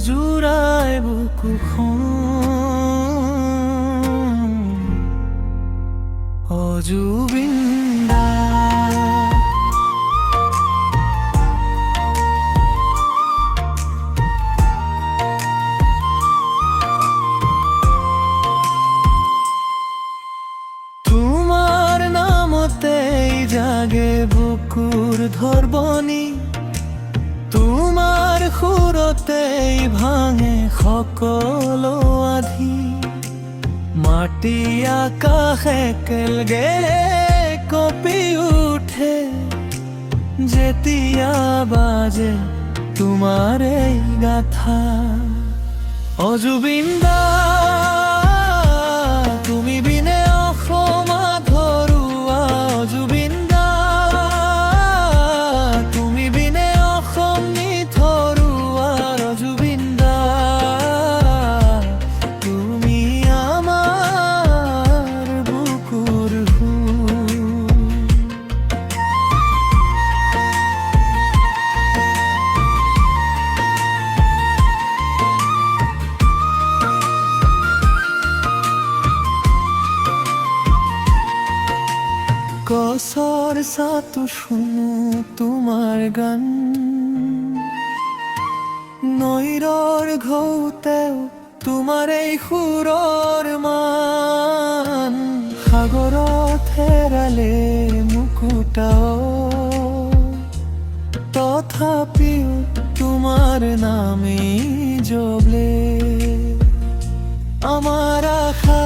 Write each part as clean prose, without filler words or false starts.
জুড়ায় বুকুখন অজুবিন্দা। তোমার নামতেই জাগে বুকুর ধরবনি, তোমাৰ সুৰতেই ভাঙে সকলো আধি। মাটি আকাশ একেলগে কঁপি উঠে যেতিয়া বাজে তোমাৰ এই গাথা। অজুবিন্দা তুমি বিনে অসম আধৰুৱা, অজুবিন্দা তুমি বিনে অসম নিথৰুৱা, অজুবিন্দা তুমি আমাৰ বুকুৰ সুৰ। গছৰ ছাটো শুনো তোমাৰ গান, নৈৰৰ ঘৌতেও তোমাৰ এই সুৰৰ মান। সাগৰত হেৰালে মুকুতাও তথাপিও তোমাৰ নামেই জবলে। আমাৰ আশা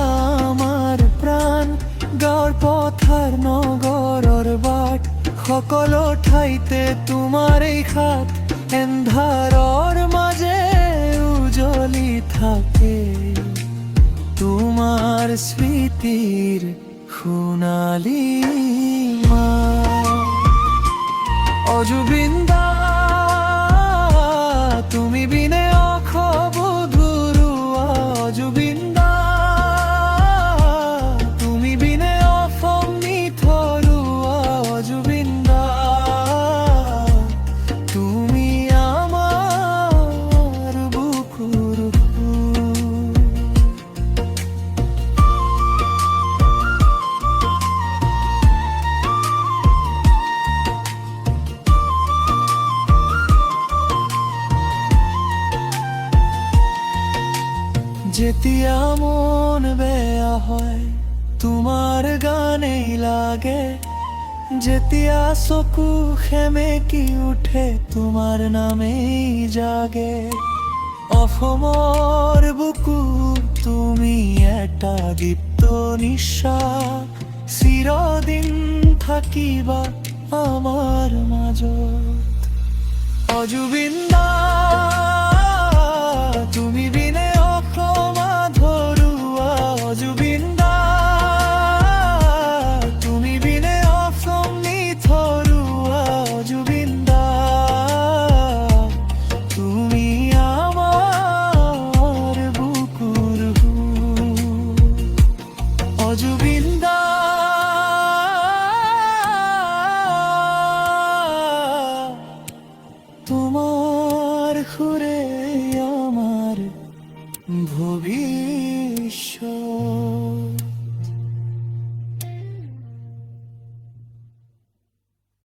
আমাৰ প্ৰাণ, গাঁৱৰ পথাৰ নগৰৰ বাট, সকলো ঠাইতে তোমাৰ এই হাত এন্ধাৰৰ মাজে উজ্বলি থাকে। তোমাৰ স্মৃতিৰ সোণালী মাত। অজুবিন্দা তুমি বিনে অসম আধৰুৱা, অজুবিন্দা তুমি বিনে অসম নিথৰুৱা, অজুবিন্দা তুমি আমাৰ বুকুৰ সুৰ। যেতিয়া মন বেয়া হয় তোমাৰ গানেই লাগে, যেতিয়া চকু সেমেকি উঠে তোমাৰ নামেই জাগে। অসমৰ বুকুত তুমি এটা দীপ্ত নিশ্বাস, চিৰদিন থাকিবা আমাৰ মাজত। অজুবিন্দা তুমি বিনে অসম আধৰুৱা, অজুবিন্দা তুমি বিনে অসম নিথৰুৱা, অজুবিন্দা তুমি আমাৰ বুকুৰ সুৰ। অজুবিন্দা তোমার সুরে আমার ভবি।